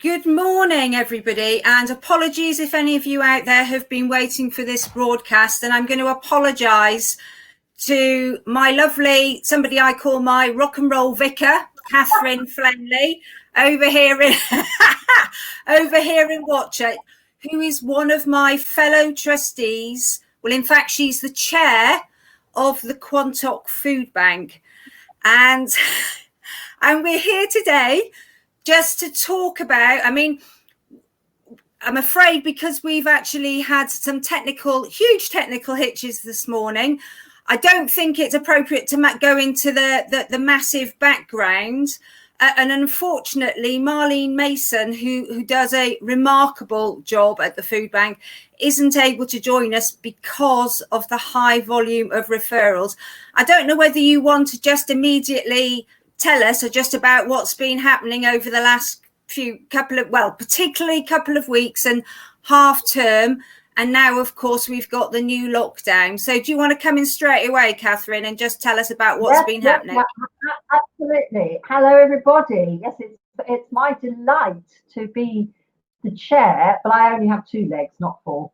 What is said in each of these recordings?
Good morning, everybody, and apologies if any of you out there have been waiting for this broadcast, and I'm going to apologise to my lovely, somebody I call my rock and roll vicar, Catherine Flemley, over here in Watchet, who is one of my fellow trustees. Well, in fact, she's the chair of the Quantock Foodbank, and we're here today just to talk about, I'm afraid because we've actually had some huge technical hitches this morning, I don't think it's appropriate to go into the massive background. And unfortunately, Marlene Mason, who does a remarkable job at the food bank, isn't able to join us because of the high volume of referrals. I don't know whether you want to just immediately tell us just about what's been happening over the last particularly couple of weeks and half term. And now, of course, we've got the new lockdown. So do you want to come in straight away, Catherine, and just tell us about what's been happening? Absolutely. Hello, everybody. Yes, it's my delight to be the chair, but I only have 2 legs, not 4.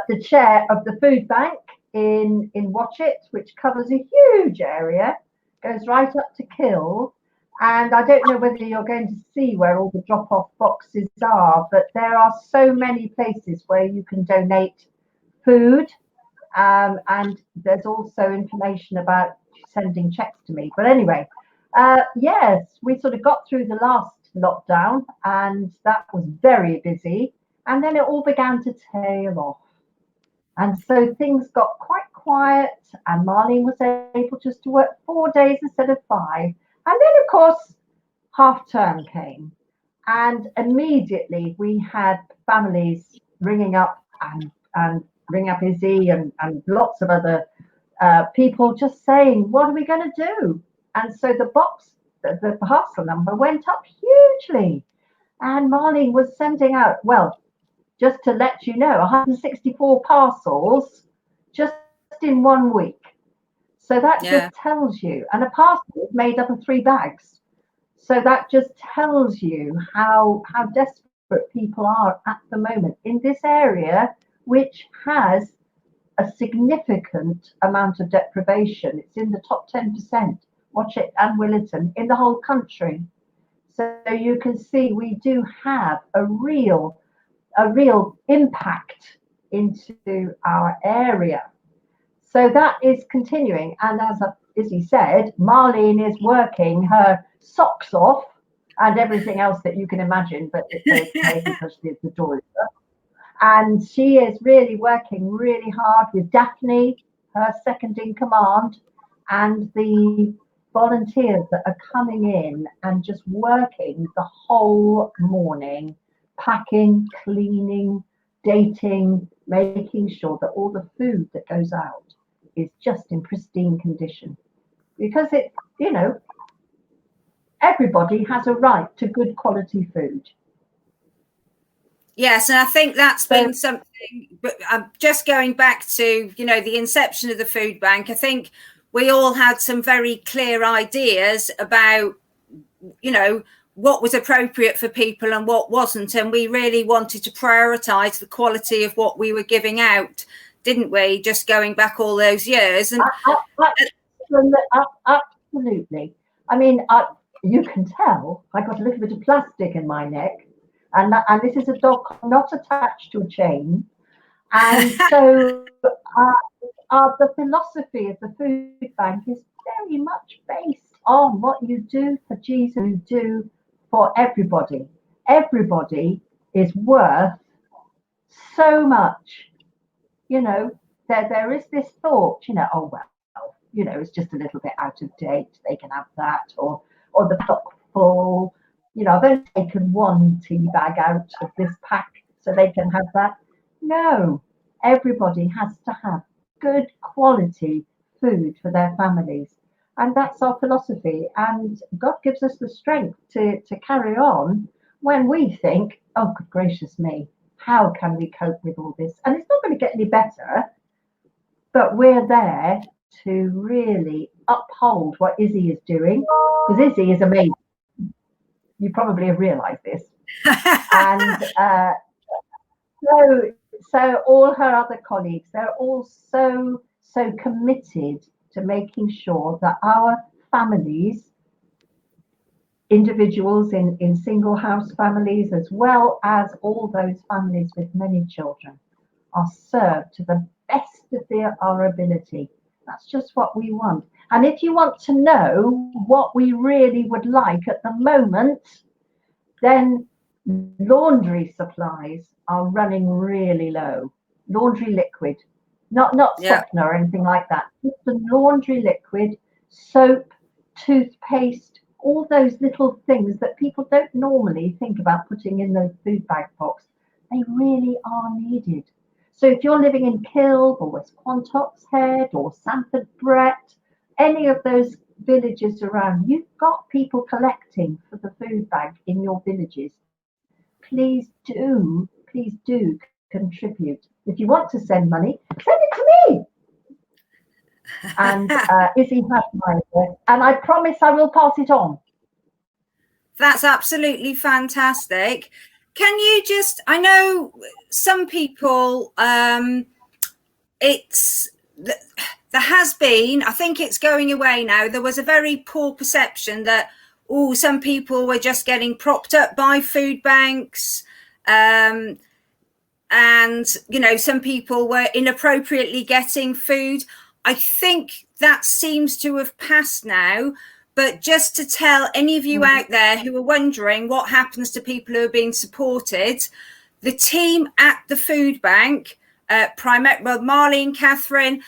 The chair of the food bank in Watchet, which covers a huge area, goes right up to Kill. And I don't know whether you're going to see where all the drop-off boxes are, but there are so many places where you can donate food. And there's also information about sending checks to me. But anyway, yes, we sort of got through the last lockdown and that was very busy. And then it all began to tail off. And so things got quite quiet and Marlene was able just to work 4 days instead of 5. And then, of course, half term came, and immediately we had families ringing up and ringing up Izzy and lots of other people just saying, what are we going to do? And so the parcel number went up hugely. And Marlene was sending out, well, just to let you know, 164 parcels just in 1 week. So that just tells you, and a parcel is made up of 3 bags. So that just tells you how desperate people are at the moment in this area, which has a significant amount of deprivation. It's in the top 10%, Watchet and Williton, in the whole country. So you can see we do have a real impact into our area. So that is continuing, and as Izzy said, Marlene is working her socks off and everything else that you can imagine, but it's okay because she's the daughter. And she is really working really hard with Daphne, her second in command, and the volunteers that are coming in and just working the whole morning, packing, cleaning, dating, making sure that all the food that goes out is just in pristine condition, because everybody has a right to good quality food. Yes, and I think that's been something, but I'm just going back to, the inception of the food bank. I think we all had some very clear ideas about, what was appropriate for people and what wasn't. And we really wanted to prioritise the quality of what we were giving out, didn't we? Just going back all those years. And absolutely. I mean, you can tell I got a little bit of plastic in my neck, and this is a dog not attached to a chain. And so the philosophy of the food bank is very much based on what you do for Jesus, you do for everybody. Everybody is worth so much. There is this thought, oh, well, it's just a little bit out of date. They can have that, or the stock full. I've only taken 1 tea bag out of this pack, so they can have that. No, everybody has to have good quality food for their families. And that's our philosophy. And God gives us the strength to carry on when we think, oh, good gracious me, how can we cope with all this? And it's not going to get any better, but we're there to really uphold what Izzy is doing, because Izzy is amazing. You probably have realised this. And so all her other colleagues, they're all so committed to making sure that our families, individuals in single house families, as well as all those families with many children, are served to the best of our ability. That's just what we want. And if you want to know what we really would like at the moment, then laundry supplies are running really low. Laundry liquid, not Yeah. softener or anything like that. Just the laundry liquid, soap, toothpaste, all those little things that people don't normally think about putting in the food bag box. They really are needed. So if you're living in Kilb or West Quantock's Head or Sanford Brett, any of those villages around, you've got people collecting for the food bank in your villages. Please do contribute. If you want to send money, send it to me. And Izzy has my address, and I promise I will pass it on. That's absolutely fantastic. Can you just, I know some people, it's, there has been, I think it's going away now, there was a very poor perception that, oh, some people were just getting propped up by food banks. And, you know, some people were inappropriately getting food. I think that seems to have passed now. But just to tell any of you out there who are wondering what happens to people who are being supported, the team at the food bank, Marlene, Catherine,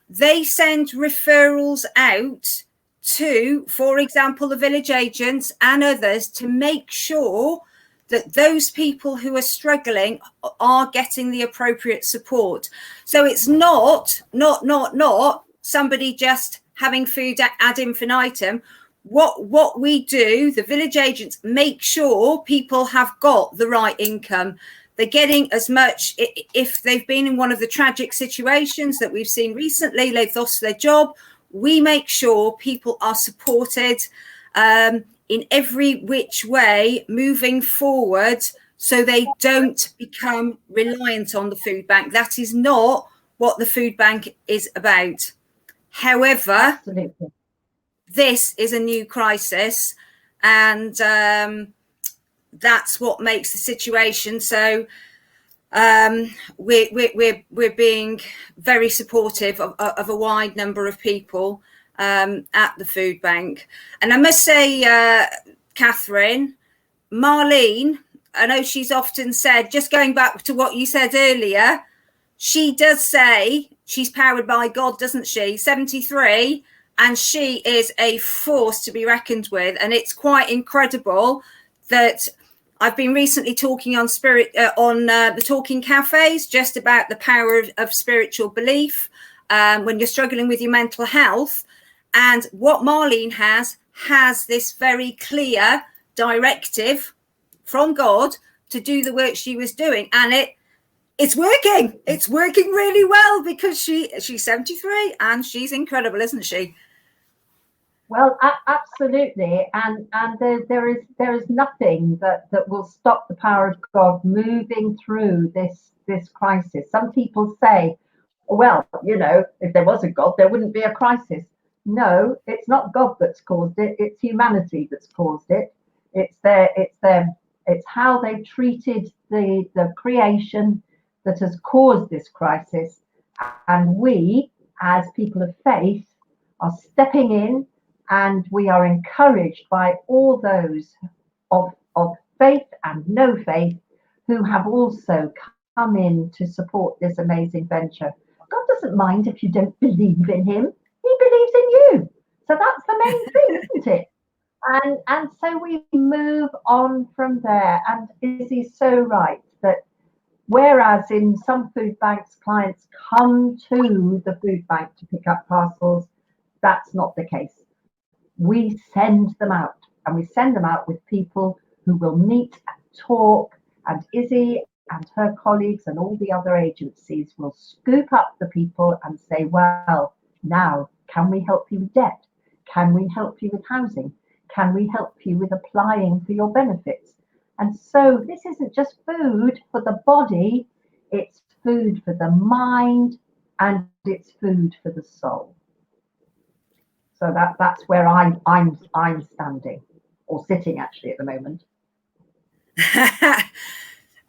they send referrals out to, for example, the village agents and others to make sure that those people who are struggling are getting the appropriate support. So it's not somebody just having food ad infinitum. What we do, the village agents make sure people have got the right income. They're getting as much, if they've been in one of the tragic situations that we've seen recently, they've lost their job, we make sure people are supported in every which way moving forward so they don't become reliant on the food bank. That is not what the food bank is about. However, absolutely, this is a new crisis, and that's what makes the situation. So we're being very supportive of a wide number of people at the food bank. And I must say, Catherine, Marlene, I know she's often said, just going back to what you said earlier, she does say she's powered by God, doesn't she? 73. And she is a force to be reckoned with. And it's quite incredible that I've been recently talking on the Talking Cafes, just about the power of spiritual belief when you're struggling with your mental health. And what Marlene has this very clear directive from God to do the work she was doing. And it's working. It's working really well because she's 73 and she's incredible, isn't she? Well, absolutely, and there is nothing that will stop the power of God moving through this crisis. Some people say, well, you know, if there was a God, there wouldn't be a crisis. No, it's not God that's caused it. It's humanity that's caused it. It's how they treated the creation that has caused this crisis, and we, as people of faith, are stepping in. And we are encouraged by all those of faith and no faith who have also come in to support this amazing venture. God doesn't mind if you don't believe in him. He believes in you. So that's the main thing, isn't it? And so we move on from there. And Izzy's so right that whereas in some food banks, clients come to the food bank to pick up parcels, that's not the case. We send them out, and we send them out with people who will meet and talk, and Izzy and her colleagues and all the other agencies will scoop up the people and say, well, now, can we help you with debt? Can we help you with housing? Can we help you with applying for your benefits? And so this isn't just food for the body, it's food for the mind and it's food for the soul. So that's where I'm standing, or sitting actually at the moment.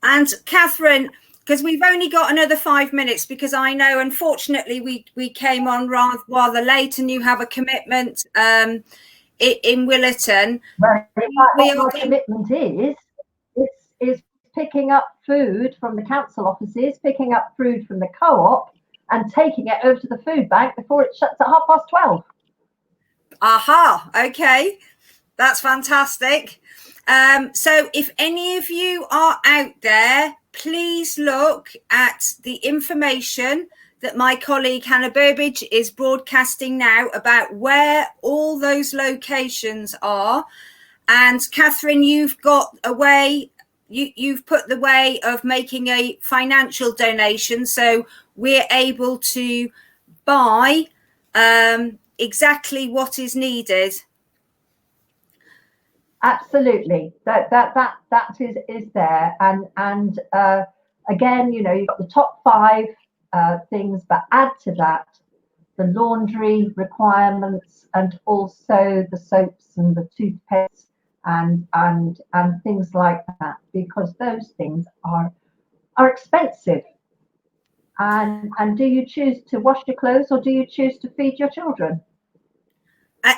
And Catherine, because we've only got another 5 minutes, because I know unfortunately we came on rather late and you have a commitment in Willerton. Well, my commitment is picking up food from the council offices, picking up food from the co-op and taking it over to the food bank before it shuts at 12:30. Aha, okay, that's fantastic. So if any of you are out there, please look at the information that my colleague Hannah Burbage is broadcasting now about where all those locations are. And Catherine, you've got a way, you've put the way of making a financial donation, so we're able to buy exactly what is needed. Absolutely, that is there, and again, you know, you've got the top 5 things, but add to that the laundry requirements and also the soaps and the toothpaste and things like that, because those things are expensive. And do you choose to wash your clothes or do you choose to feed your children?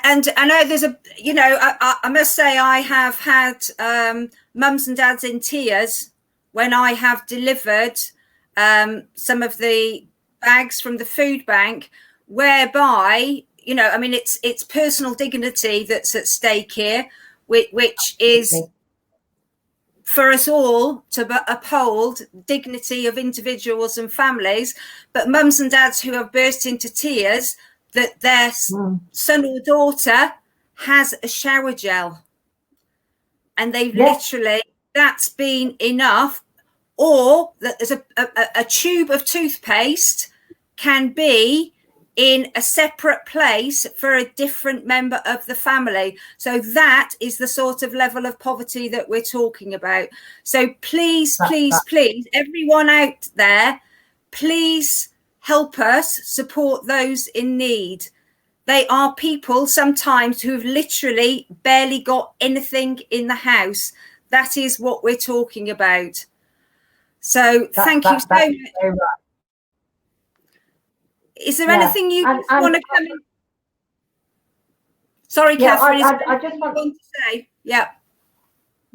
And I know there's I must say I have had mums and dads in tears when I have delivered some of the bags from the food bank, whereby, you know, I mean, it's personal dignity that's at stake here, which is for us all to uphold dignity of individuals and families. But mums and dads who have burst into tears that their son or daughter has a shower gel and they've literally, that's been enough, or that there's a tube of toothpaste can be in a separate place for a different member of the family. So that is the sort of level of poverty that we're talking about. So please, everyone out there, please help us support those in need. They are people sometimes who've literally barely got anything in the house. That is what we're talking about. So thank you so much. Right. Is there anything you want to come in? Sorry, Catherine. I just want to say, yeah.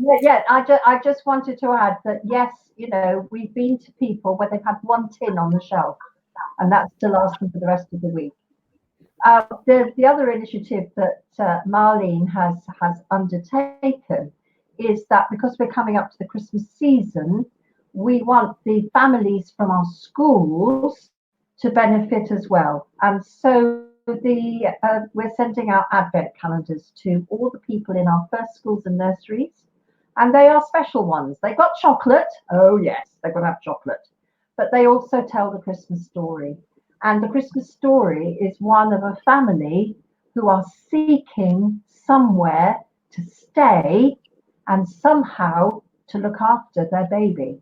I just wanted to add that, yes, you know, we've been to people where they've had one tin on the shelf, and that's to last them for the rest of the week. The other initiative that Marlene has undertaken is that because we're coming up to the Christmas season, we want the families from our schools to benefit as well. And so we're sending out advent calendars to all the people in our first schools and nurseries, and they are special ones. They've got chocolate. Oh yes, they're going to have chocolate, but they also tell the Christmas story. And the Christmas story is one of a family who are seeking somewhere to stay and somehow to look after their baby.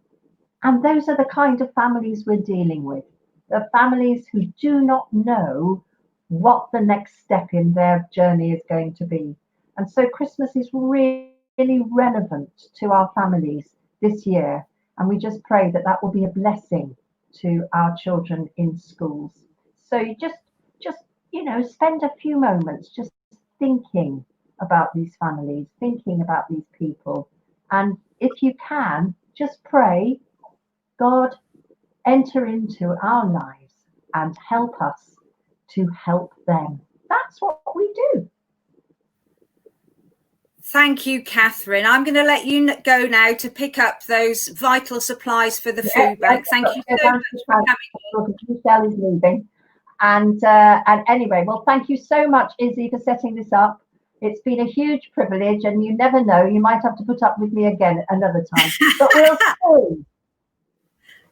And those are the kind of families we're dealing with. The families who do not know what the next step in their journey is going to be. And so Christmas is really relevant to our families this year. And we just pray that that will be a blessing to our children in schools. So you just you know, spend a few moments just thinking about these families, thinking about these people. And if you can, just pray, God, enter into our lives and help us to help them. That's what we do. Thank you, Catherine. I'm going to let you go now to pick up those vital supplies for the food bank. Thank you so much for coming. Michelle is leaving. And anyway, well, thank you so much, Izzy, for setting this up. It's been a huge privilege, and you never know, you might have to put up with me again another time. But we'll see.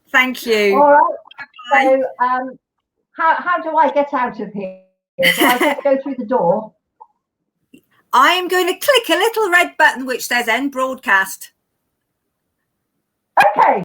Thank you. All right. Bye. So, how do I get out of here? Do I just go through the door? I am going to click a little red button which says end broadcast. Okay.